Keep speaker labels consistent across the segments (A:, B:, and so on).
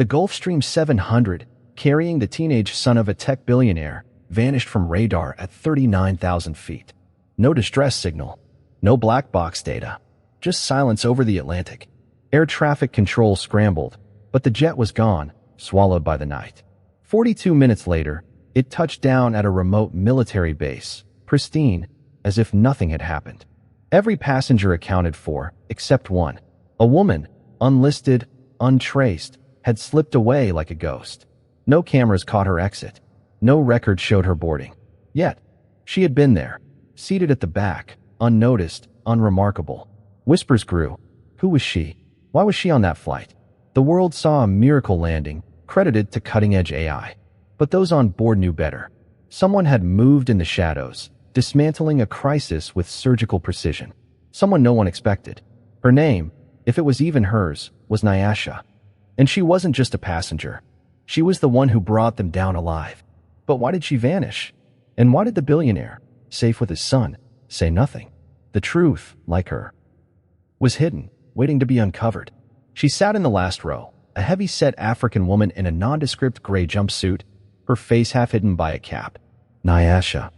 A: The Gulfstream 700, carrying the teenage son of a tech billionaire, vanished from radar at 39,000 feet. No distress signal, no black box data, just silence over the Atlantic. Air traffic control scrambled, but the jet was gone, swallowed by the night. 42 minutes later, it touched down at a remote military base, pristine, as if nothing had happened. Every passenger accounted for, except one. A woman, unlisted, untraced, had slipped away like a ghost. No cameras caught her exit. No record showed her boarding. Yet, she had been there, seated at the back, unnoticed, unremarkable. Whispers grew. Who was she? Why was she on that flight? The world saw a miracle landing, credited to cutting-edge AI. But those on board knew better. Someone had moved in the shadows, dismantling a crisis with surgical precision. Someone no one expected. Her name, if it was even hers, was Nyasha. And she wasn't just a passenger. She was the one who brought them down alive. But why did she vanish? And why did the billionaire, safe with his son, say nothing? The truth, like her, was hidden, waiting to be uncovered. She sat in the last row, a heavy-set African woman in a nondescript gray jumpsuit, her face half hidden by a cap. Nyasha.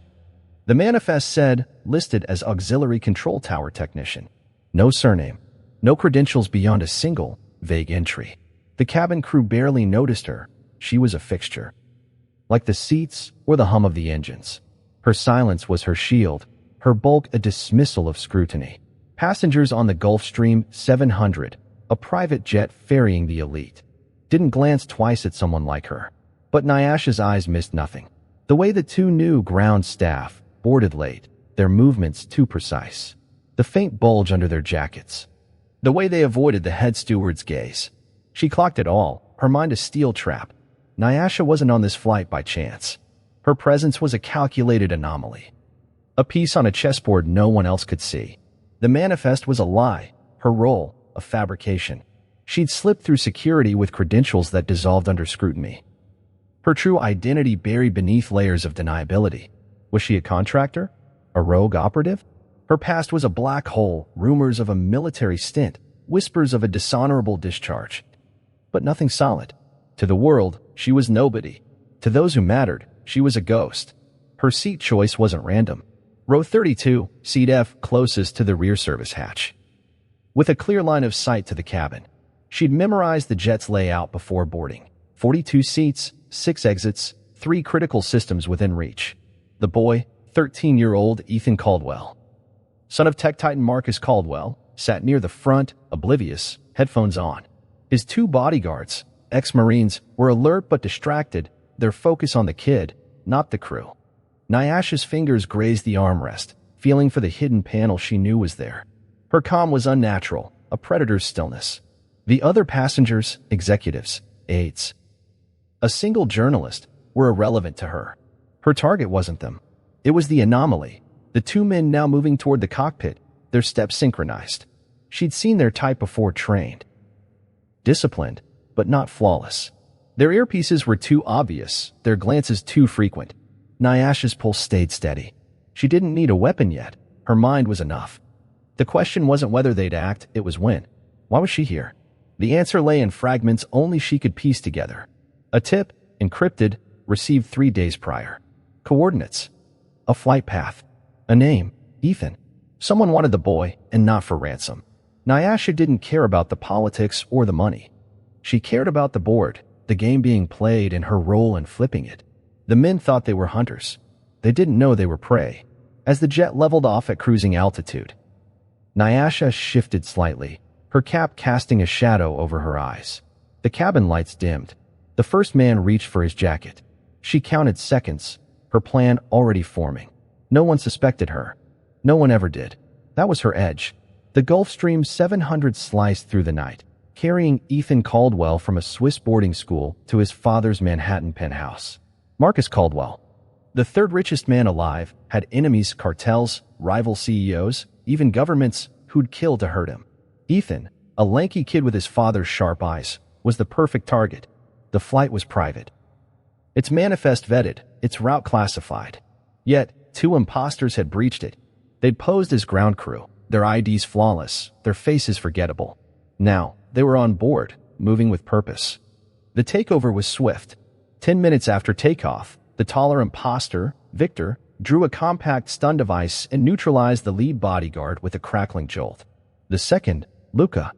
A: The manifest said, listed as auxiliary control tower technician. No surname, no credentials beyond a single, vague entry. The cabin crew barely noticed her. She was a fixture. Like the seats or the hum of the engines. Her silence was her shield, her bulk a dismissal of scrutiny. Passengers on the Gulfstream 700, a private jet ferrying the elite, didn't glance twice at someone like her. But Nyasha's eyes missed nothing. The way the two new ground staff boarded late, their movements too precise. The faint bulge under their jackets. The way they avoided the head steward's gaze. She clocked it all, her mind a steel trap. Nyasha wasn't on this flight by chance. Her presence was a calculated anomaly. A piece on a chessboard no one else could see. The manifest was a lie, her role, a fabrication. She'd slipped through security with credentials that dissolved under scrutiny. Her true identity buried beneath layers of deniability. Was she a contractor? A rogue operative? Her past was a black hole, rumors of a military stint, whispers of a dishonorable discharge. But nothing solid. To the world, she was nobody. To those who mattered, she was a ghost. Her seat choice wasn't random. Row 32, seat F, closest to the rear service hatch. With a clear line of sight to the cabin, she'd memorized the jet's layout before boarding. 42 seats, 6 exits, 3 critical systems within reach. The boy, 13-year-old Ethan Caldwell, son of tech titan Marcus Caldwell, sat near the front, oblivious, headphones on. His 2 bodyguards, ex-Marines, were alert but distracted, their focus on the kid, not the crew. Nyasha's fingers grazed the armrest, feeling for the hidden panel she knew was there. Her calm was unnatural, a predator's stillness. The other passengers, executives, aides, a single journalist, were irrelevant to her. Her target wasn't them. It was the anomaly, the 2 men now moving toward the cockpit, their steps synchronized. She'd seen their type before, trained. Disciplined, but not flawless. Their earpieces were too obvious, their glances too frequent. Nyasha's pulse stayed steady. She didn't need a weapon yet. Her mind was enough. The question wasn't whether they'd act, it was when. Why was she here? The answer lay in fragments only she could piece together. A tip, encrypted, received 3 days prior. Coordinates. A flight path. A name. Ethan. Someone wanted the boy, and not for ransom. Nyasha didn't care about the politics or the money. She cared about the board, the game being played, and her role in flipping it. The men thought they were hunters. They didn't know they were prey. As the jet leveled off at cruising altitude, Nyasha shifted slightly, her cap casting a shadow over her eyes. The cabin lights dimmed. The first man reached for his jacket. She counted seconds, her plan already forming. No one suspected her. No one ever did. That was her edge. The Gulfstream 700 sliced through the night, carrying Ethan Caldwell from a Swiss boarding school to his father's Manhattan penthouse. Marcus Caldwell, the third richest man alive, had enemies, cartels, rival CEOs, even governments who'd kill to hurt him. Ethan, a lanky kid with his father's sharp eyes, was the perfect target. The flight was private. Its manifest vetted, its route classified. Yet, 2 imposters had breached it. They'd posed as ground crew, their IDs flawless, their faces forgettable. Now, they were on board, moving with purpose. The takeover was swift. 10 minutes after takeoff, the taller imposter, Victor, drew a compact stun device and neutralized the lead bodyguard with a crackling jolt. The second, Luca,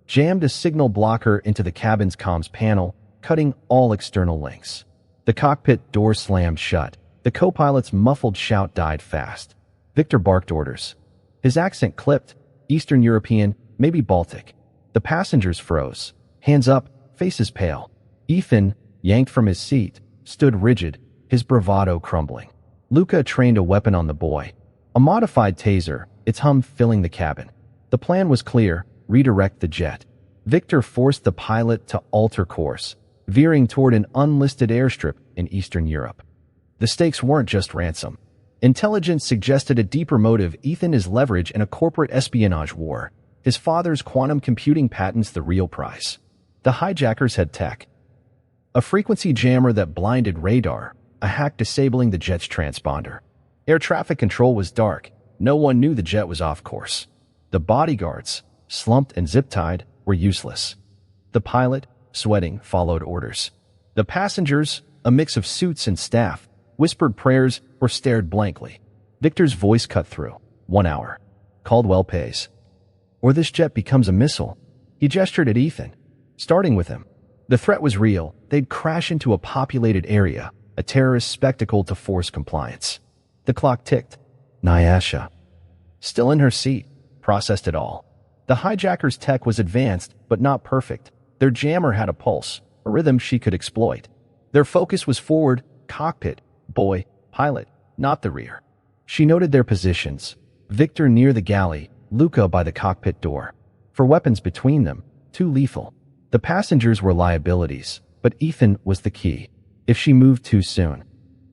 A: jammed a signal blocker into the cabin's comms panel, cutting all external links. The cockpit door slammed shut. The co-pilot's muffled shout died fast. Victor barked orders. His accent clipped, Eastern European, maybe Baltic. The passengers froze, hands up, faces pale. Ethan, yanked from his seat, stood rigid, his bravado crumbling. Luca trained a weapon on the boy. A modified taser, its hum filling the cabin. The plan was clear: redirect the jet. Victor forced the pilot to alter course, veering toward an unlisted airstrip in Eastern Europe. The stakes weren't just ransom. Intelligence suggested a deeper motive. Ethan is leverage in a corporate espionage war. His father's quantum computing patents the real prize. The hijackers had tech. A frequency jammer that blinded radar, a hack disabling the jet's transponder. Air traffic control was dark. No one knew the jet was off course. The bodyguards, slumped and zip-tied, were useless. The pilot, sweating, followed orders. The passengers, a mix of suits and staff, whispered prayers or stared blankly. Victor's voice cut through. 1 hour. Caldwell pays. Or this jet becomes a missile. He gestured at Ethan, starting with him. The threat was real. They'd crash into a populated area, a terrorist spectacle to force compliance. The clock ticked. Nyasha, still in her seat, processed it all. The hijackers' tech was advanced, but not perfect. Their jammer had a pulse, a rhythm she could exploit. Their focus was forward, cockpit, boy, pilot, not the rear. She noted their positions. Victor near the galley, Luca by the cockpit door. For weapons between them, too lethal. The passengers were liabilities, but Ethan was the key. If she moved too soon,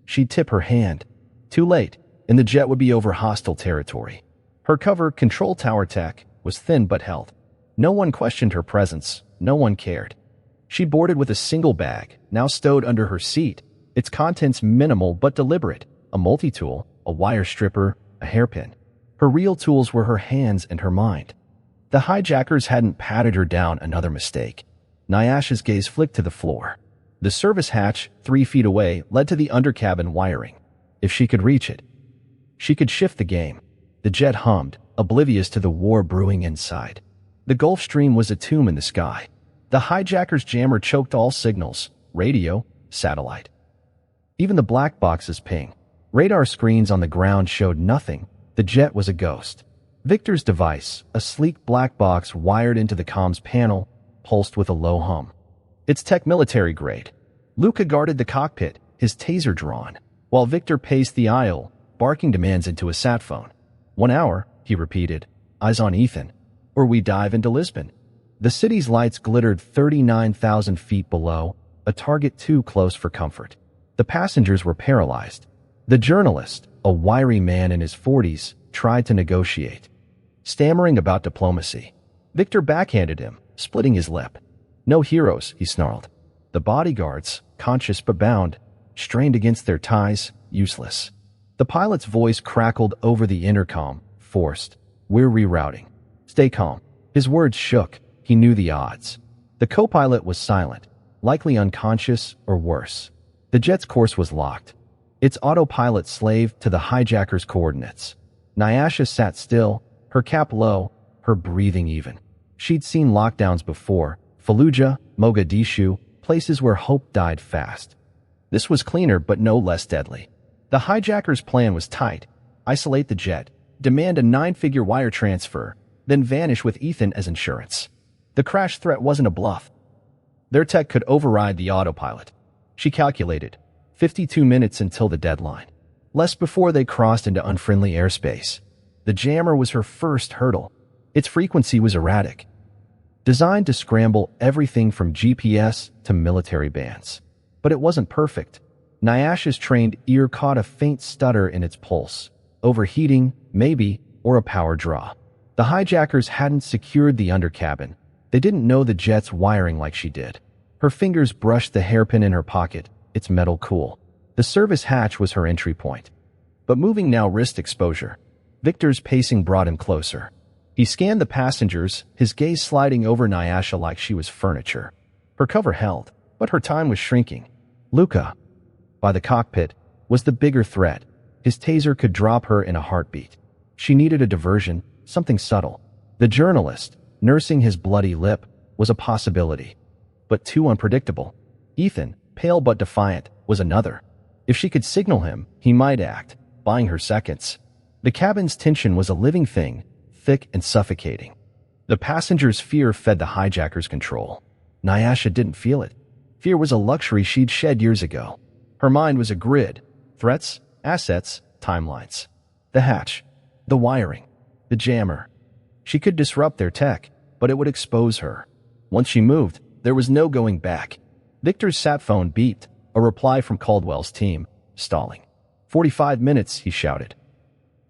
A: she'd tip her hand. Too late, and the jet would be over hostile territory. Her cover, control tower tech, was thin but held. No one questioned her presence. No one cared. She boarded with a single bag, now stowed under her seat, its contents minimal but deliberate: a multi-tool, a wire stripper, a hairpin. Her real tools were her hands and her mind. The hijackers hadn't patted her down. Another mistake. Nyasha's gaze flicked to the floor. The service hatch, 3 feet away, led to the undercabin wiring. If she could reach it, she could shift the game. The jet hummed, oblivious to the war brewing inside. The Gulfstream was a tomb in the sky. The hijackers' jammer choked all signals: radio, satellite. Even the black box's ping. Radar screens on the ground showed nothing. The jet was a ghost. Victor's device, a sleek black box wired into the comms panel, pulsed with a low hum. It's tech military grade. Luca guarded the cockpit, his taser drawn, while Victor paced the aisle, barking demands into a sat phone. 1 hour, he repeated, eyes on Ethan, or we dive into Lisbon. The city's lights glittered 39,000 feet below, a target too close for comfort. The passengers were paralyzed. The journalist, a wiry man in his 40s, tried to negotiate, stammering about diplomacy. Victor backhanded him, splitting his lip. No heroes, he snarled. The bodyguards, conscious but bound, strained against their ties, useless. The pilot's voice crackled over the intercom, forced. We're rerouting. Stay calm. His words shook. He knew the odds. The co-pilot was silent, likely unconscious or worse. The jet's course was locked, its autopilot slave to the hijackers' coordinates. Nyasha sat still, her cap low, her breathing even. She'd seen lockdowns before: Fallujah, Mogadishu, places where hope died fast. This was cleaner but no less deadly. The hijackers' plan was tight: isolate the jet, demand a 9-figure wire transfer, then vanish with Ethan as insurance. The crash threat wasn't a bluff. Their tech could override the autopilot. She calculated. 52 minutes until the deadline. Less before they crossed into unfriendly airspace. The jammer was her first hurdle. Its frequency was erratic, designed to scramble everything from GPS to military bands. But it wasn't perfect. Nyasha's trained ear caught a faint stutter in its pulse. Overheating, maybe, or a power draw. The hijackers hadn't secured the undercabin. They didn't know the jet's wiring like she did. Her fingers brushed the hairpin in her pocket, its metal cool. The service hatch was her entry point. But moving now risked exposure. Victor's pacing brought him closer. He scanned the passengers, his gaze sliding over Nyasha like she was furniture. Her cover held, But her time was shrinking. Luca, by the cockpit, was the bigger threat. His taser could drop her in a heartbeat. She needed a diversion, something subtle. The journalist, nursing his bloody lip, was a possibility, but too unpredictable. Ethan, pale but defiant, was another. If she could signal him, he might act, buying her seconds. The cabin's tension was a living thing, thick and suffocating. The passengers' fear fed the hijacker's control. Nyasha didn't feel it. Fear was a luxury she'd shed years ago. Her mind was a grid: threats, assets, timelines. The hatch, the wiring, the jammer. She could disrupt their tech, but it would expose her. Once she moved, there was no going back. Victor's sat phone beeped, a reply from Caldwell's team, stalling. 45 minutes, he shouted.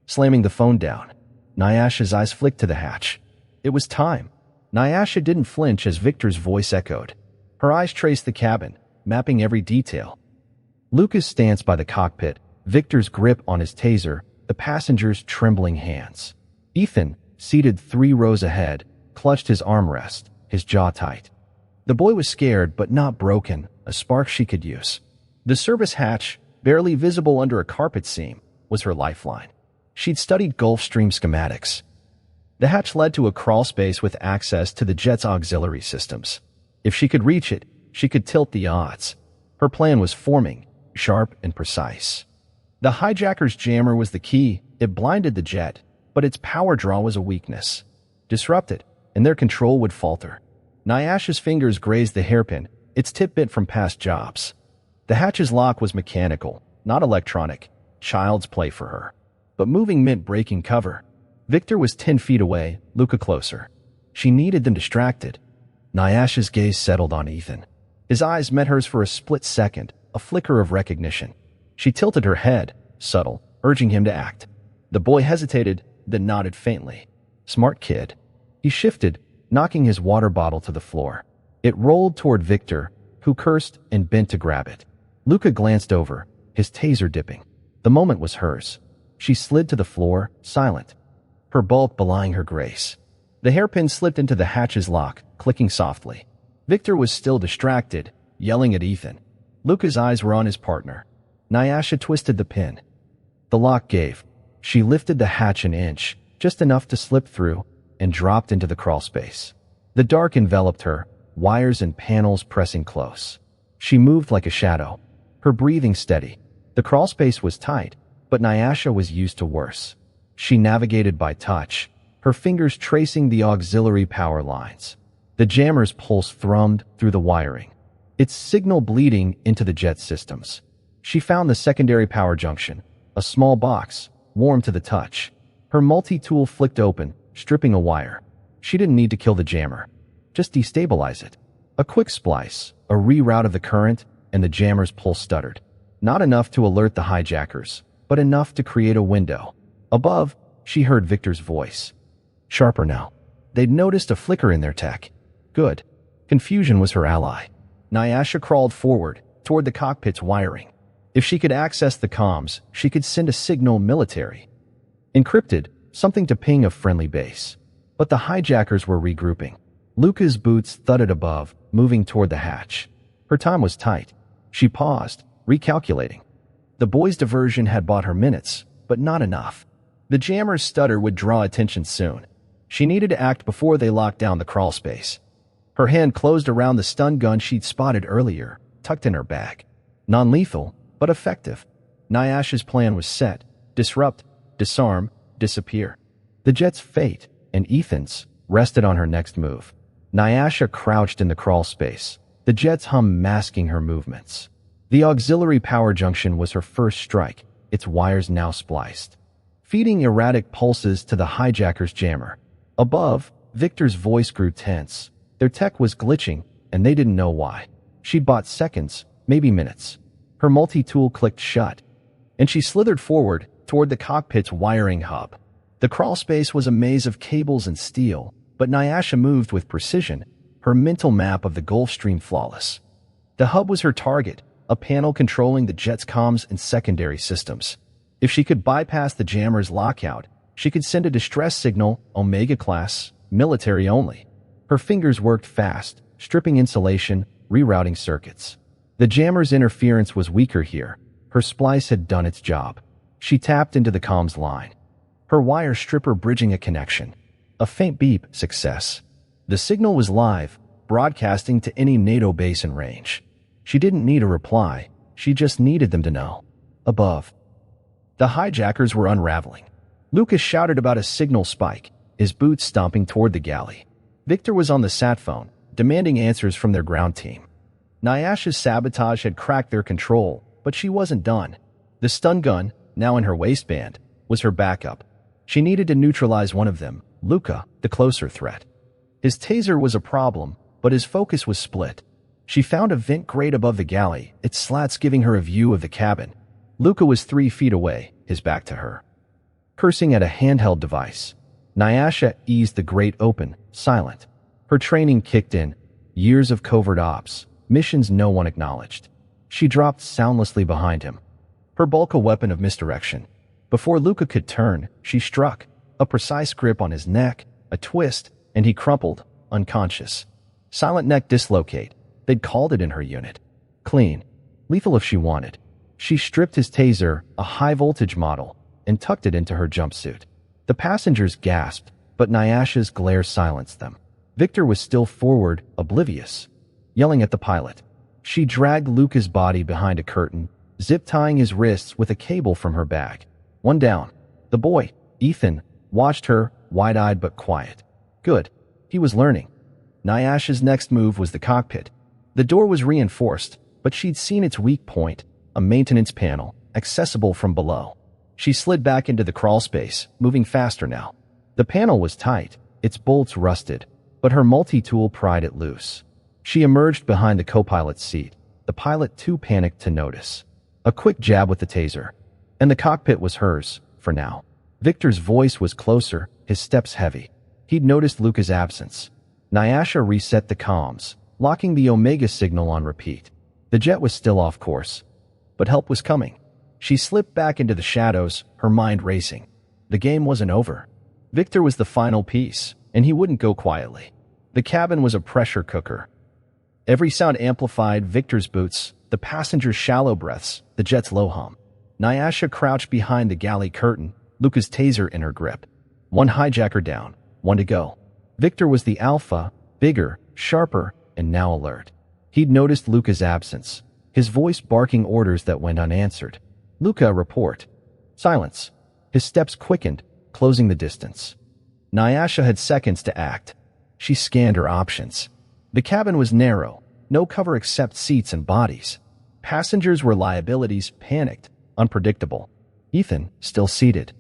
A: Slamming the phone down, Nyasha's eyes flicked to the hatch. It was time. Nyasha didn't flinch as Victor's voice echoed. Her eyes traced the cabin, mapping every detail. Luca's stance by the cockpit, Victor's grip on his taser, the passengers' trembling hands. Ethan, seated 3 rows ahead, clutched his armrest, his jaw tight. The boy was scared but not broken, a spark she could use. The service hatch, barely visible under a carpet seam, was her lifeline. She'd studied Gulfstream schematics. The hatch led to a crawl space with access to the jet's auxiliary systems. If she could reach it, she could tilt the odds. Her plan was forming, sharp and precise. The hijacker's jammer was the key. It blinded the jet, but its power draw was a weakness. Disrupt it, and their control would falter. Nyasha's fingers grazed the hairpin, its tip bent from past jobs. The hatch's lock was mechanical, not electronic, child's play for her. But moving meant breaking cover. Victor was 10 feet away, Luca closer. She needed them distracted. Nyasha's gaze settled on Ethan. His eyes met hers for a split second, a flicker of recognition. She tilted her head, subtle, urging him to act. The boy hesitated, then nodded faintly. Smart kid. He shifted, knocking his water bottle to the floor. It rolled toward Victor, who cursed and bent to grab it. Luca glanced over, his taser dipping. The moment was hers. She slid to the floor, silent, her bulk belying her grace. The hairpin slipped into the hatch's lock, clicking softly. Victor was still distracted, yelling at Ethan. Luca's eyes were on his partner. Nyasha twisted the pin. The lock gave. She lifted the hatch an inch, just enough to slip through, and dropped into the crawl space. The dark enveloped her, wires and panels pressing close. She moved like a shadow, her breathing steady. The crawl space was tight, but Nyasha was used to worse. She navigated by touch, her fingers tracing the auxiliary power lines. The jammer's pulse thrummed through the wiring, its signal bleeding into the jet systems. She found the secondary power junction, a small box, warm to the touch. Her multi-tool flicked open, stripping a wire. She didn't need to kill the jammer, just destabilize it. A quick splice, a reroute of the current, and the jammer's pulse stuttered. Not enough to alert the hijackers, but enough to create a window. Above, she heard Victor's voice. Sharper now. They'd noticed a flicker in their tech. Good. Confusion was her ally. Nyasha crawled forward, toward the cockpit's wiring. If she could access the comms, she could send a signal military. Encrypted, something to ping a friendly base. But the hijackers were regrouping. Luca's boots thudded above, moving toward the hatch. Her time was tight. She paused, recalculating. The boy's diversion had bought her minutes, but not enough. The jammer's stutter would draw attention soon. She needed to act before they locked down the crawl space. Her hand closed around the stun gun she'd spotted earlier, tucked in her bag. Non-lethal, but effective. Nyasha's plan was set. Disrupt, disarm, disappear. The jet's fate, and Ethan's, rested on her next move. Nyasha crouched in the crawl space, the jet's hum masking her movements. The auxiliary power junction was her first strike, its wires now spliced, feeding erratic pulses to the hijacker's jammer. Above, Victor's voice grew tense. Their tech was glitching, and they didn't know why. She'd bought seconds, maybe minutes. Her multi-tool clicked shut, and she slithered forward toward the cockpit's wiring hub. The crawl space was a maze of cables and steel, but Nyasha moved with precision, her mental map of the Gulfstream flawless. The hub was her target, a panel controlling the jet's comms and secondary systems. If she could bypass the jammer's lockout, she could send a distress signal, Omega class, military only. Her fingers worked fast, stripping insulation, rerouting circuits. The jammer's interference was weaker here. Her splice had done its job. She tapped into the comms line. Her wire stripper bridging a connection. A faint beep, success. The signal was live, broadcasting to any NATO base in range. She didn't need a reply, she just needed them to know. Above. The hijackers were unraveling. Lucas shouted about a signal spike, his boots stomping toward the galley. Victor was on the sat phone, demanding answers from their ground team. Nyasha's sabotage had cracked their control, but she wasn't done. The stun gun, now in her waistband, was her backup. She needed to neutralize one of them, Luca, the closer threat. His taser was a problem, but his focus was split. She found a vent grate above the galley, its slats giving her a view of the cabin. Luca was 3 feet away, his back to her. Cursing at a handheld device, Niasha eased the grate open, silent. Her training kicked in, years of covert ops, missions no one acknowledged. She dropped soundlessly behind him, her bulk a weapon of misdirection. Before Luca could turn, she struck, a precise grip on his neck, a twist, and he crumpled, unconscious. Silent neck dislocate. They'd called it in her unit. Clean. Lethal if she wanted. She stripped his taser, a high-voltage model, and tucked it into her jumpsuit. The passengers gasped, but Nyasha's glare silenced them. Victor was still forward, oblivious, yelling at the pilot. She dragged Luca's body behind a curtain, zip-tying his wrists with a cable from her bag. One down. The boy, Ethan, watched her, wide-eyed but quiet. Good. He was learning. Nyasha's next move was the cockpit. The door was reinforced, but she'd seen its weak point, a maintenance panel, accessible from below. She slid back into the crawl space, moving faster now. The panel was tight, its bolts rusted, but her multi-tool pried it loose. She emerged behind the co-pilot's seat, the pilot too panicked to notice. A quick jab with the taser, and the cockpit was hers, for now. Victor's voice was closer, his steps heavy. He'd noticed Luca's absence. Nyasha reset the comms, locking the Omega signal on repeat. The jet was still off course, but help was coming. She slipped back into the shadows, her mind racing. The game wasn't over. Victor was the final piece, and he wouldn't go quietly. The cabin was a pressure cooker. Every sound amplified Victor's boots, the passengers' shallow breaths, the jet's low hum. Nyasha crouched behind the galley curtain, Luca's taser in her grip. One hijacker down, one to go. Victor was the alpha, bigger, sharper, and now alert. He'd noticed Luca's absence, his voice barking orders that went unanswered. Luca, report. Silence. His steps quickened, closing the distance. Nyasha had seconds to act. She scanned her options. The cabin was narrow, no cover except seats and bodies. Passengers were liabilities, panicked, unpredictable. Ethan, still seated.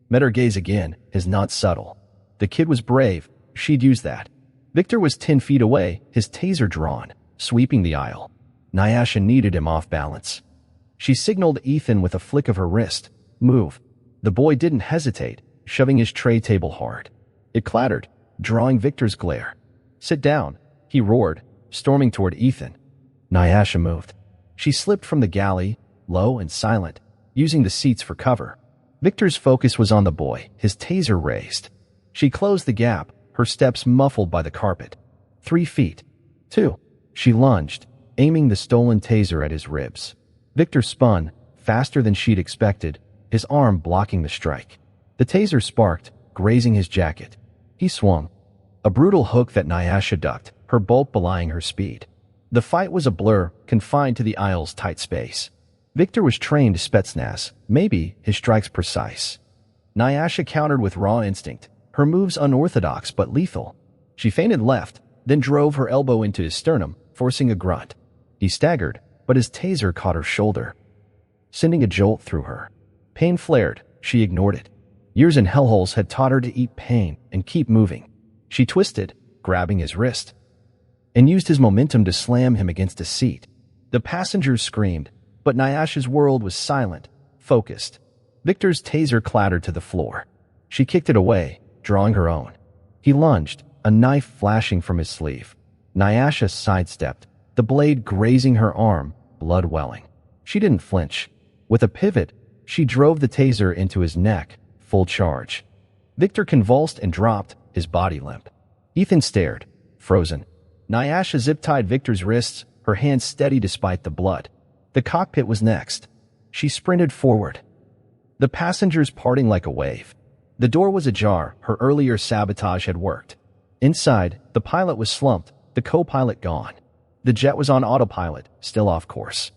A: Met her gaze again, his nod subtle. The kid was brave, she'd use that. Victor was 10 feet away, his taser drawn, sweeping the aisle. Nyasha needed him off balance. She signaled Ethan with a flick of her wrist. Move. The boy didn't hesitate, shoving his tray table hard. It clattered, drawing Victor's glare. Sit down, he roared, storming toward Ethan. Nyasha moved. She slipped from the galley, low and silent, using the seats for cover. Victor's focus was on the boy, his taser raised. She closed the gap, her steps muffled by the carpet. 3 feet. 2. She lunged, aiming the stolen taser at his ribs. Victor spun, faster than she'd expected, his arm blocking the strike. The taser sparked, grazing his jacket. He swung. A brutal hook that Nyasha ducked, her bulk belying her speed. The fight was a blur, confined to the aisle's tight space. Victor was trained Spetsnaz, maybe his strikes precise. Nyasha countered with raw instinct, her moves unorthodox but lethal. She feinted left, then drove her elbow into his sternum, forcing a grunt. He staggered, but his taser caught her shoulder, sending a jolt through her. Pain flared, she ignored it. Years in hellholes had taught her to eat pain and keep moving. She twisted, grabbing his wrist, and used his momentum to slam him against a seat. The passengers screamed, but Nyasha's world was silent, focused. Victor's taser clattered to the floor. She kicked it away, drawing her own. He lunged, a knife flashing from his sleeve. Nyasha sidestepped, the blade grazing her arm, blood welling. She didn't flinch. With a pivot, she drove the taser into his neck, full charge. Victor convulsed and dropped, his body limp. Ethan stared, frozen. Nyasha zip-tied Victor's wrists, her hands steady despite the blood. The cockpit was next. She sprinted forward, the passengers parting like a wave. The door was ajar. Her earlier sabotage had worked. Inside, the pilot was slumped, the co-pilot gone. The jet was on autopilot, still off course.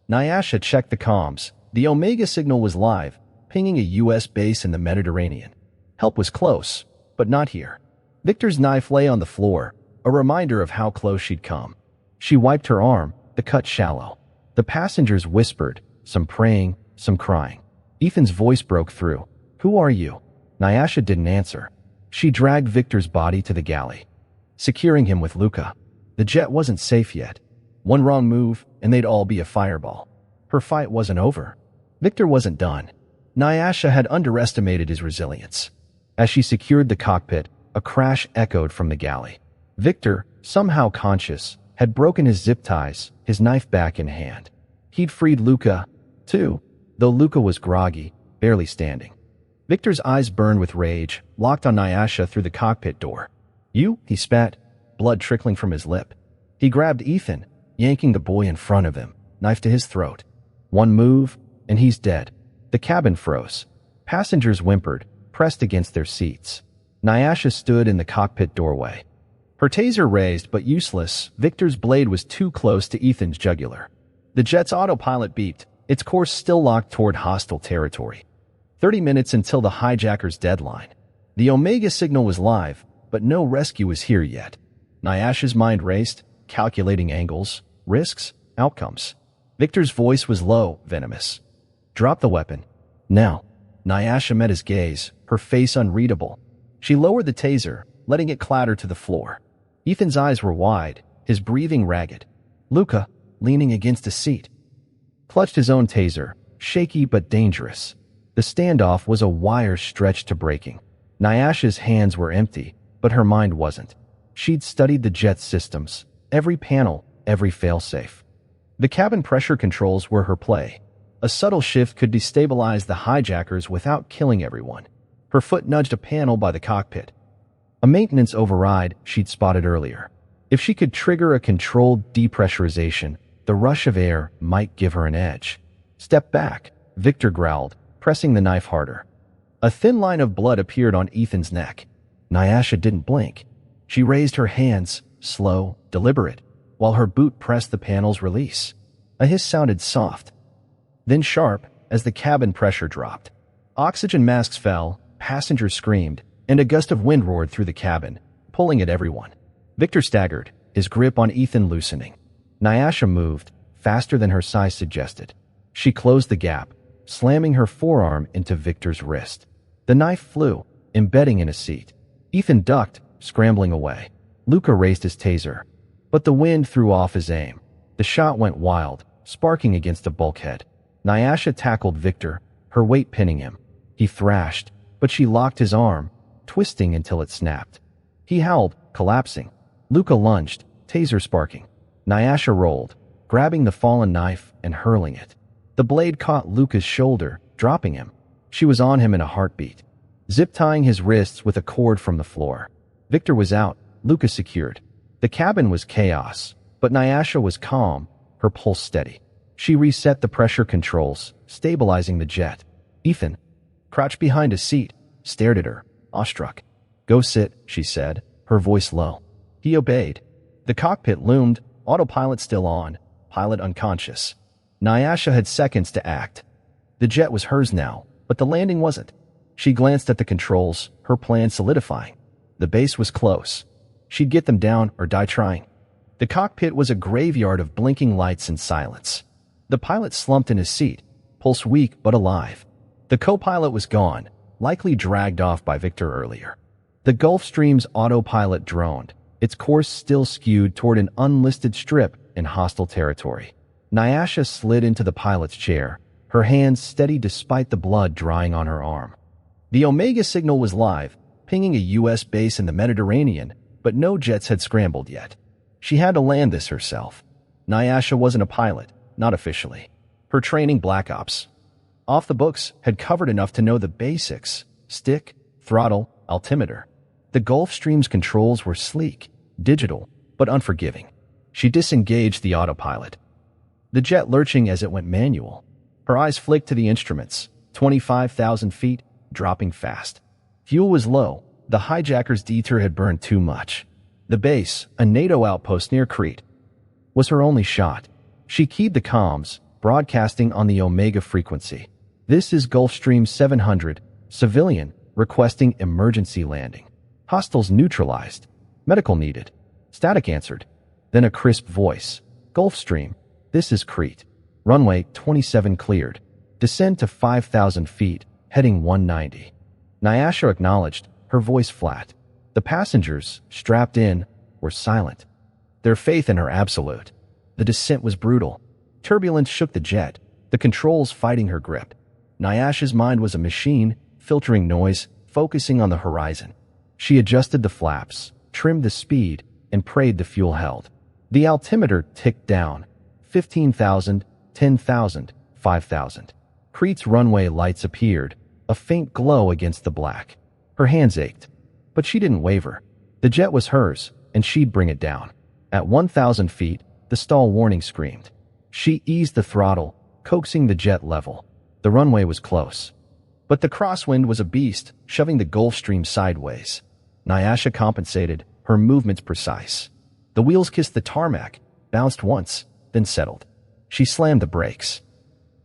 A: Nyasha checked the comms. The Omega signal was live, pinging a U.S. base in the Mediterranean. Help was close, but not here. Victor's knife lay on the floor, a reminder of how close she'd come. She wiped her arm, the cut shallow. The passengers whispered, some praying, some crying. Ethan's voice broke through. "Who are you?" Nyasha didn't answer. She dragged Victor's body to the galley, securing him with Luca. The jet wasn't safe yet. One wrong move, and they'd all be a fireball. Her fight wasn't over. Victor wasn't done. Nyasha had underestimated his resilience. As she secured the cockpit, a crash echoed from the galley. Victor, somehow conscious, had broken his zip ties, his knife back in hand. He'd freed Luca, too, though Luca was groggy, barely standing. Victor's eyes burned with rage, locked on Nyasha through the cockpit door. "You?" he spat, blood trickling from his lip. He grabbed Ethan, yanking the boy in front of him, knife to his throat. One move, and he's dead. The cabin froze. Passengers whimpered, pressed against their seats. Nyasha stood in the cockpit doorway. Her taser raised but useless. Victor's blade was too close to Ethan's jugular. The jet's autopilot beeped, its course still locked toward hostile territory. 30 minutes until the hijacker's deadline. The Omega signal was live, but no rescue was here yet. Nyasha's mind raced, calculating angles, risks, outcomes. Victor's voice was low, venomous. "Drop the weapon. Now." Nyasha met his gaze, her face unreadable. She lowered the taser, letting it clatter to the floor. Ethan's eyes were wide, his breathing ragged. Luca, leaning against a seat, clutched his own taser, shaky but dangerous. The standoff was a wire stretched to breaking. Nyasha's hands were empty, but her mind wasn't. She'd studied the jet's systems, every panel, every failsafe. The cabin pressure controls were her play. A subtle shift could destabilize the hijackers without killing everyone. Her foot nudged a panel by the cockpit. A maintenance override she'd spotted earlier. If she could trigger a controlled depressurization, the rush of air might give her an edge. "Step back," Victor growled, pressing the knife harder. A thin line of blood appeared on Ethan's neck. Nyasha didn't blink. She raised her hands, slow, deliberate, while her boot pressed the panel's release. A hiss sounded soft, then sharp as the cabin pressure dropped. Oxygen masks fell, passengers screamed, and a gust of wind roared through the cabin, pulling at everyone. Victor staggered, his grip on Ethan loosening. Nyasha moved, faster than her size suggested. She closed the gap, slamming her forearm into Victor's wrist. The knife flew, embedding in a seat. Ethan ducked, scrambling away. Luca raised his taser, but the wind threw off his aim. The shot went wild, sparking against a bulkhead. Nyasha tackled Victor, her weight pinning him. He thrashed, but she locked his arm, twisting until it snapped. He howled, collapsing. Luca lunged, taser sparking. Nyasha rolled, grabbing the fallen knife and hurling it. The blade caught Luca's shoulder, dropping him. She was on him in a heartbeat, zip-tying his wrists with a cord from the floor. Victor was out, Luca secured. The cabin was chaos, but Nyasha was calm, her pulse steady. She reset the pressure controls, stabilizing the jet. Ethan, crouched behind a seat, stared at her, awestruck. "Go sit," she said, her voice low. He obeyed. The cockpit loomed, autopilot still on, pilot unconscious. Nyasha had seconds to act. The jet was hers now, but the landing wasn't. She glanced at the controls, her plan solidifying. The base was close. She'd get them down or die trying. The cockpit was a graveyard of blinking lights and silence. The pilot slumped in his seat, pulse weak but alive. The co-pilot was gone, likely dragged off by Victor earlier. The Gulfstream's autopilot droned, its course still skewed toward an unlisted strip in hostile territory. Nyasha slid into the pilot's chair, her hands steady despite the blood drying on her arm. The Omega signal was live, pinging a U.S. base in the Mediterranean, but no jets had scrambled yet. She had to land this herself. Nyasha wasn't a pilot, not officially. Her training, Black Ops, off the books, had covered enough to know the basics: stick, throttle, altimeter. The Gulfstream's controls were sleek, digital, but unforgiving. She disengaged the autopilot, the jet lurching as it went manual. Her eyes flicked to the instruments, 25,000 feet, dropping fast. Fuel was low. The hijacker's detour had burned too much. The base, a NATO outpost near Crete, was her only shot. She keyed the comms, broadcasting on the Omega frequency. "This is Gulfstream 700, civilian, requesting emergency landing. Hostiles neutralized. Medical needed." Static answered. Then a crisp voice. "Gulfstream, this is Crete. Runway 27 cleared. Descend to 5,000 feet, heading 190. Nyasha acknowledged, her voice flat. The passengers, strapped in, were silent. Their faith in her absolute. The descent was brutal. Turbulence shook the jet, the controls fighting her grip. Nyasha's mind was a machine, filtering noise, focusing on the horizon. She adjusted the flaps, trimmed the speed, and prayed the fuel held. The altimeter ticked down. 15,000, 10,000, 5,000. Crete's runway lights appeared, a faint glow against the black. Her hands ached, but she didn't waver. The jet was hers, and she'd bring it down. At 1,000 feet, the stall warning screamed. She eased the throttle, coaxing the jet level. The runway was close. But the crosswind was a beast, shoving the Gulfstream sideways. Nyasha compensated, her movements precise. The wheels kissed the tarmac, bounced once, then settled. She slammed the brakes.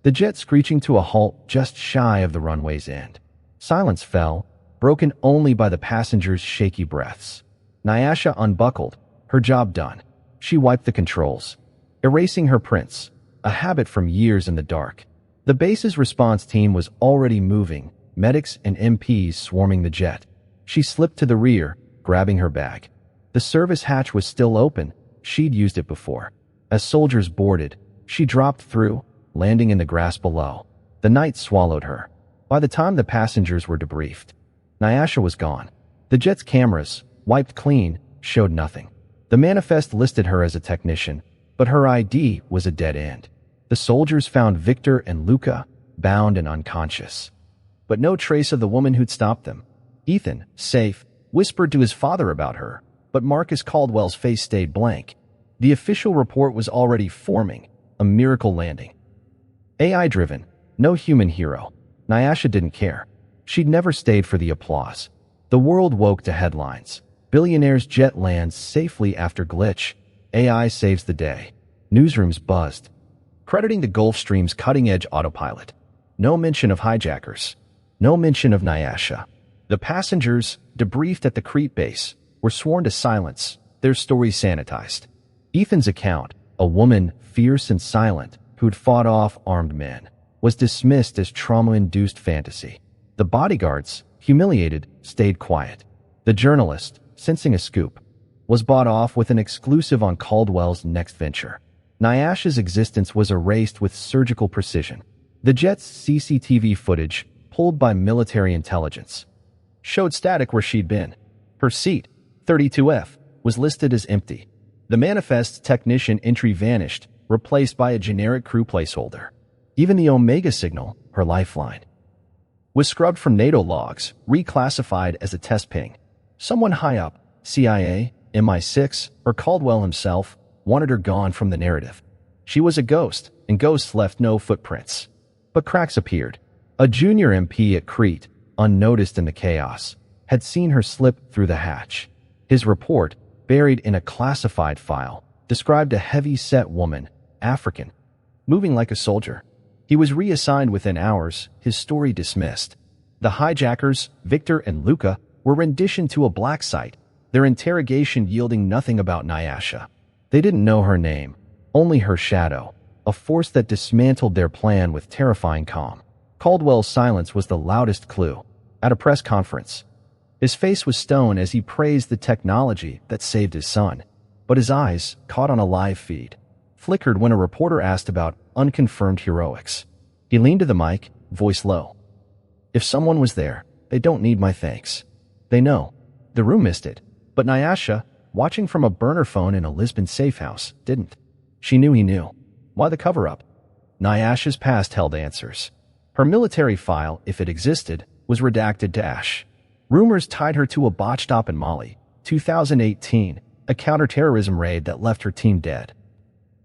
A: The jet screeching to a halt just shy of the runway's end. Silence fell, broken only by the passengers' shaky breaths. Nyasha unbuckled, her job done. She wiped the controls, erasing her prints, a habit from years in the dark. The base's response team was already moving, medics and MPs swarming the jet. She slipped to the rear, grabbing her bag. The service hatch was still open. She'd used it before. As soldiers boarded, she dropped through, landing in the grass below. The night swallowed her. By the time the passengers were debriefed, Nyasha was gone. The jet's cameras, wiped clean, showed nothing. The manifest listed her as a technician, but her ID was a dead end. The soldiers found Victor and Luca, bound and unconscious. But no trace of the woman who'd stopped them. Ethan, safe, whispered to his father about her, but Marcus Caldwell's face stayed blank. The official report was already forming, a miracle landing. AI-driven, no human hero. Nyasha didn't care. She'd never stayed for the applause. The world woke to headlines. Billionaire's jet lands safely after glitch. AI saves the day. Newsrooms buzzed, crediting the Gulfstream's cutting-edge autopilot. No mention of hijackers. No mention of Nyasha. The passengers, debriefed at the Crete base, were sworn to silence, their stories sanitized. Ethan's account, a woman, fierce and silent, who'd fought off armed men, was dismissed as trauma-induced fantasy. The bodyguards, humiliated, stayed quiet. The journalist, sensing a scoop, was bought off with an exclusive on Caldwell's next venture. Nyasha's existence was erased with surgical precision. The jet's CCTV footage, pulled by military intelligence, showed static where she'd been. Her seat, 32F, was listed as empty. The manifest's technician entry vanished, replaced by a generic crew placeholder. Even the Omega signal, her lifeline, was scrubbed from NATO logs, reclassified as a test ping. Someone high up, CIA, MI6, or Caldwell himself, wanted her gone from the narrative. She was a ghost, and ghosts left no footprints. But cracks appeared. A junior MP at Crete, unnoticed in the chaos, had seen her slip through the hatch. His report, buried in a classified file, described a heavy-set woman, African, moving like a soldier. He was reassigned within hours, his story dismissed. The hijackers, Victor and Luca, were renditioned to a black site, their interrogation yielding nothing about Nyasha. They didn't know her name, only her shadow, a force that dismantled their plan with terrifying calm. Caldwell's silence was the loudest clue. At a press conference, his face was stone as he praised the technology that saved his son. But his eyes, caught on a live feed, flickered when a reporter asked about unconfirmed heroics. He leaned to the mic, voice low. "If someone was there, they don't need my thanks. They know." The room missed it, but Nyasha, watching from a burner phone in a Lisbon safe house, didn't. She knew he knew. Why the cover-up? Nyasha's past held answers. Her military file, if it existed, was redacted to ash. Rumors tied her to a botched op in Mali, 2018, a counterterrorism raid that left her team dead.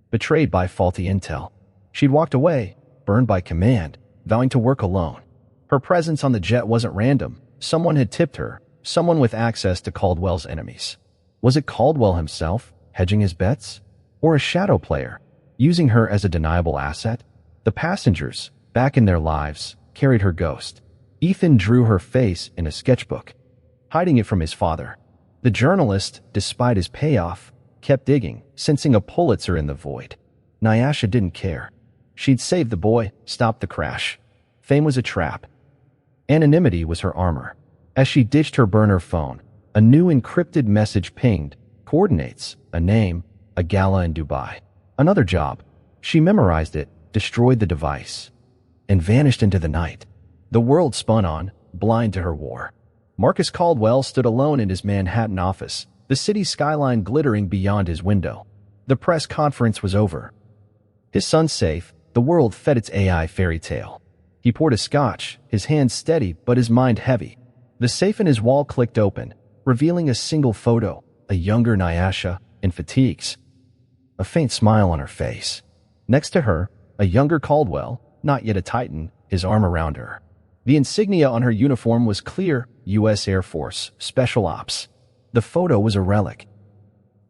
A: Betrayed by faulty intel, she'd walked away, burned by command, vowing to work alone. Her presence on the jet wasn't random. Someone had tipped her, someone with access to Caldwell's enemies. Was it Caldwell himself, hedging his bets? Or a shadow player, using her as a deniable asset? The passengers, back in their lives, carried her ghost. Ethan drew her face in a sketchbook, hiding it from his father. The journalist, despite his payoff, kept digging, sensing a Pulitzer in the void. Nyasha didn't care. She'd saved the boy, stopped the crash. Fame was a trap. Anonymity was her armor. As she ditched her burner phone, a new encrypted message pinged. Coordinates, a name, a gala in Dubai. Another job. She memorized it, destroyed the device, and vanished into the night. The world spun on, blind to her war. Marcus Caldwell stood alone in his Manhattan office, the city skyline glittering beyond his window. The press conference was over. His son safe, the world fed its AI fairy tale. He poured a scotch, his hands steady but his mind heavy. The safe in his wall clicked open, revealing a single photo, a younger Nyasha, in fatigues. A faint smile on her face. Next to her, a younger Caldwell, not yet a Titan, his arm around her. The insignia on her uniform was clear, U.S. Air Force, Special Ops. The photo was a relic.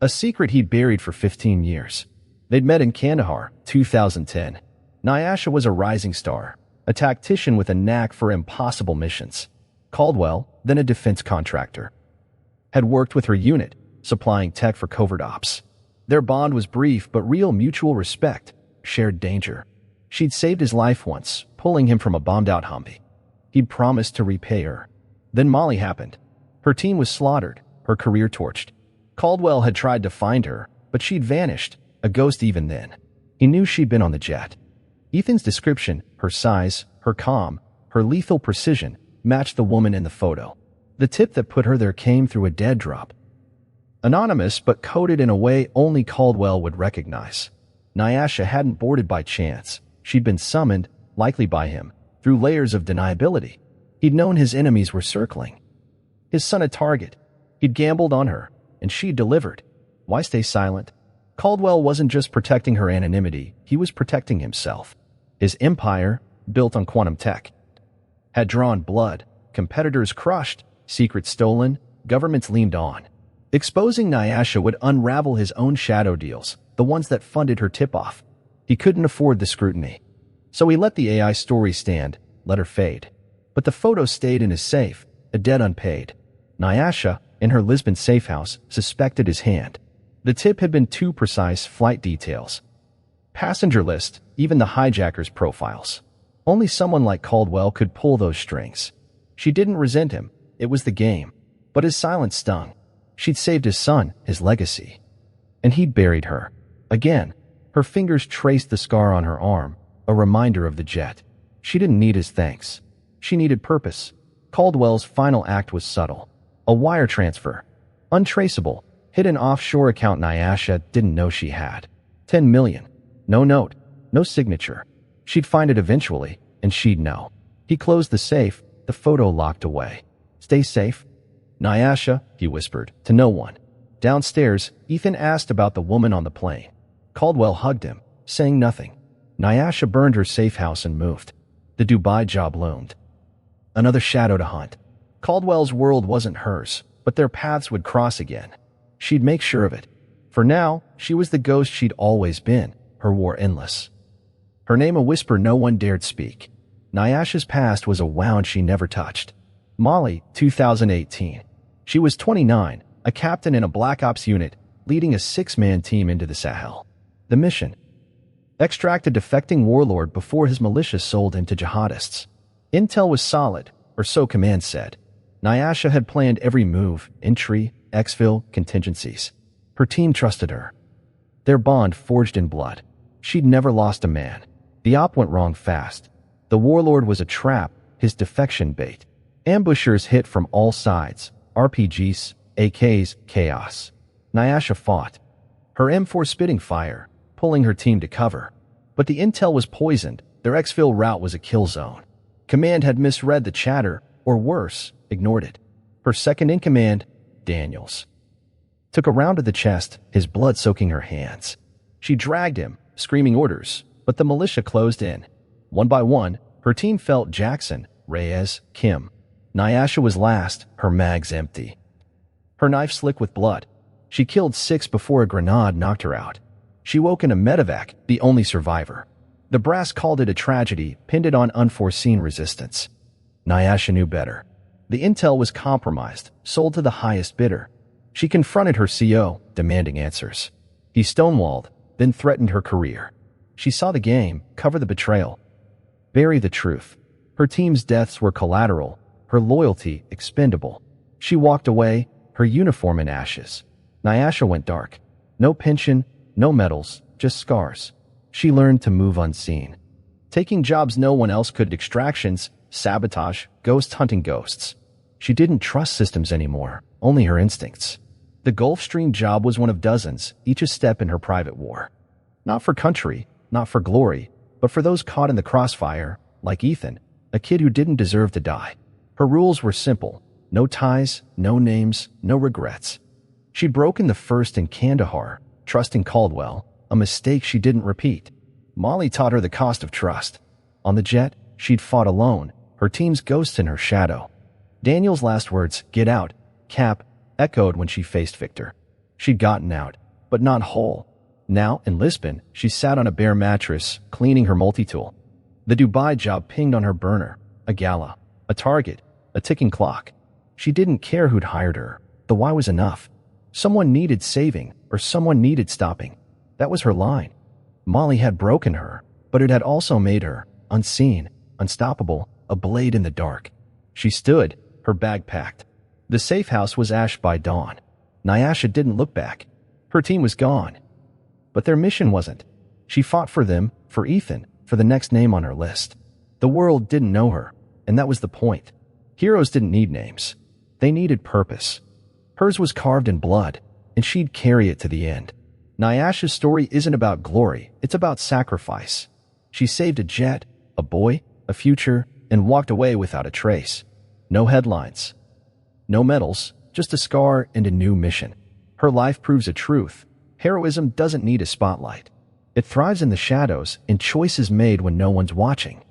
A: A secret he'd buried for 15 years. They'd met in Kandahar, 2010. Nyasha was a rising star, a tactician with a knack for impossible missions. Caldwell, then a defense contractor, had worked with her unit, supplying tech for covert ops. Their bond was brief but real mutual respect, shared danger. She'd saved his life once, pulling him from a bombed-out Humvee. He'd promised to repay her. Then Molly happened. Her team was slaughtered, her career torched. Caldwell had tried to find her, but she'd vanished, a ghost even then. He knew she'd been on the jet. Ethan's description, her size, her calm, her lethal precision, matched the woman in the photo. The tip that put her there came through a dead drop. Anonymous but coded in a way only Caldwell would recognize. Nyasha hadn't boarded by chance. She'd been summoned, likely by him, through layers of deniability. He'd known his enemies were circling. His son a target. He'd gambled on her, and she'd delivered. Why stay silent? Caldwell wasn't just protecting her anonymity, he was protecting himself. His empire, built on quantum tech, had drawn blood, competitors crushed, secrets stolen, governments leaned on. Exposing Nyasha would unravel his own shadow deals, the ones that funded her tip-off. He couldn't afford the scrutiny. So he let the AI story stand, let her fade. But the photo stayed in his safe, a debt unpaid. Nyasha, in her Lisbon safe house, suspected his hand. The tip had been too precise, flight details, passenger list, even the hijackers' profiles. Only someone like Caldwell could pull those strings. She didn't resent him, it was the game. But his silence stung. She'd saved his son, his legacy. And he'd buried her. Again, her fingers traced the scar on her arm, a reminder of the jet. She didn't need his thanks. She needed purpose. Caldwell's final act was subtle. A wire transfer. Untraceable. Hidden offshore account Nyasha didn't know she had. 10 million. No note. No signature. She'd find it eventually, and she'd know. He closed the safe, the photo locked away. Stay safe. Nyasha, he whispered, to no one. Downstairs, Ethan asked about the woman on the plane. Caldwell hugged him, saying nothing. Nyasha burned her safe house and moved. The Dubai job loomed. Another shadow to hunt. Caldwell's world wasn't hers, but their paths would cross again. She'd make sure of it. For now, she was the ghost she'd always been, her war endless. Her name a whisper no one dared speak. Nyasha's past was a wound she never touched. Molly, 2018. She was 29, a captain in a Black Ops unit, leading a 6-man team into the Sahel. The mission: extract a defecting warlord before his militia sold him to jihadists. Intel was solid, or so command said. Nyasha had planned every move, entry, exfil, contingencies. Her team trusted her. Their bond forged in blood. She'd never lost a man. The op went wrong fast. The warlord was a trap, his defection bait. Ambushers hit from all sides, RPGs, AKs, chaos. Nyasha fought. Her M4 spitting fire, pulling her team to cover. But the intel was poisoned, their exfil route was a kill zone. Command had misread the chatter, or worse, ignored it. Her second in command, Daniels. Took a round to the chest, his blood soaking her hands. She dragged him, screaming orders, but the militia closed in. One by one, her team felt Jackson, Reyes, Kim. Nyasha was last, her mags empty. Her knife slick with blood. She killed 6 before a grenade knocked her out. She woke in a medevac, the only survivor. The brass called it a tragedy, pinned it on unforeseen resistance. Nyasha knew better. The intel was compromised, sold to the highest bidder. She confronted her CO, demanding answers. He stonewalled, then threatened her career. She saw the game, cover the betrayal. Bury the truth. Her team's deaths were collateral, her loyalty expendable. She walked away, her uniform in ashes. Nyasha went dark. No pension, no medals, just scars. She learned to move unseen. Taking jobs no one else could, extractions, sabotage, ghost hunting ghosts. She didn't trust systems anymore, only her instincts. The Gulfstream job was one of dozens, each a step in her private war. Not for country, not for glory, but for those caught in the crossfire, like Ethan, a kid who didn't deserve to die. Her rules were simple. No ties, no names, no regrets. She'd broken the first in Kandahar, trusting Caldwell, a mistake she didn't repeat. Molly taught her the cost of trust. On the jet, she'd fought alone, her team's ghosts in her shadow. Daniel's last words, "Get out, Cap," echoed when she faced Victor. She'd gotten out, but not whole. Now, in Lisbon, she sat on a bare mattress, cleaning her multi-tool. The Dubai job pinged on her burner. A gala, a target, a ticking clock. She didn't care who'd hired her. The why was enough. Someone needed saving, or someone needed stopping. That was her line. Molly had broken her, but it had also made her, unseen, unstoppable, a blade in the dark. She stood, her bag packed. The safe house was ash by dawn. Nyasha didn't look back. Her team was gone. But their mission wasn't. She fought for them, for Ethan, for the next name on her list. The world didn't know her, and that was the point. Heroes didn't need names. They needed purpose. Hers was carved in blood, and she'd carry it to the end. Nyasha's story isn't about glory, it's about sacrifice. She saved a jet, a boy, a future, and walked away without a trace. No headlines. No medals, just a scar and a new mission. Her life proves a truth. Heroism doesn't need a spotlight. It thrives in the shadows, in choices made when no one's watching.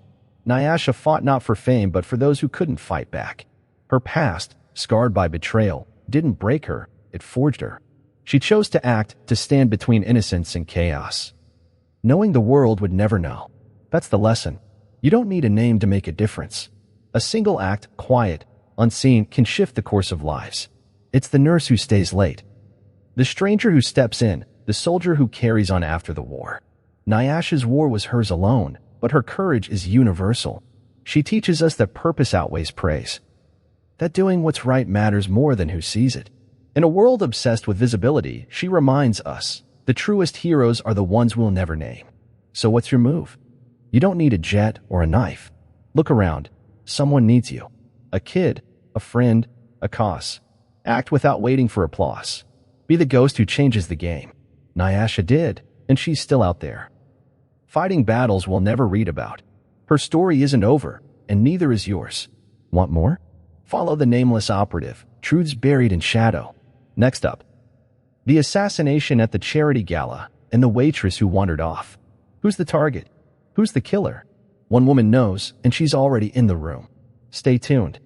A: Nyasha fought not for fame but for those who couldn't fight back. Her past, scarred by betrayal, didn't break her, it forged her. She chose to act, to stand between innocence and chaos. Knowing the world would never know. That's the lesson. You don't need a name to make a difference. A single act, quiet, unseen, can shift the course of lives. It's the nurse who stays late. The stranger who steps in, the soldier who carries on after the war. Nyasha's war was hers alone, but her courage is universal. She teaches us that purpose outweighs praise. That doing what's right matters more than who sees it. In a world obsessed with visibility, she reminds us, the truest heroes are the ones we'll never name. So what's your move? You don't need a jet or a knife. Look around. Someone needs you. A kid, a friend, a cause. Act without waiting for applause. Be the ghost who changes the game. Nyasha did, and she's still out there. Fighting battles we'll never read about. Her story isn't over, and neither is yours. Want more? Follow the nameless operative, truths buried in shadow. Next up, the assassination at the charity gala and the waitress who wandered off. Who's the target? Who's the killer? One woman knows, and she's already in the room. Stay tuned.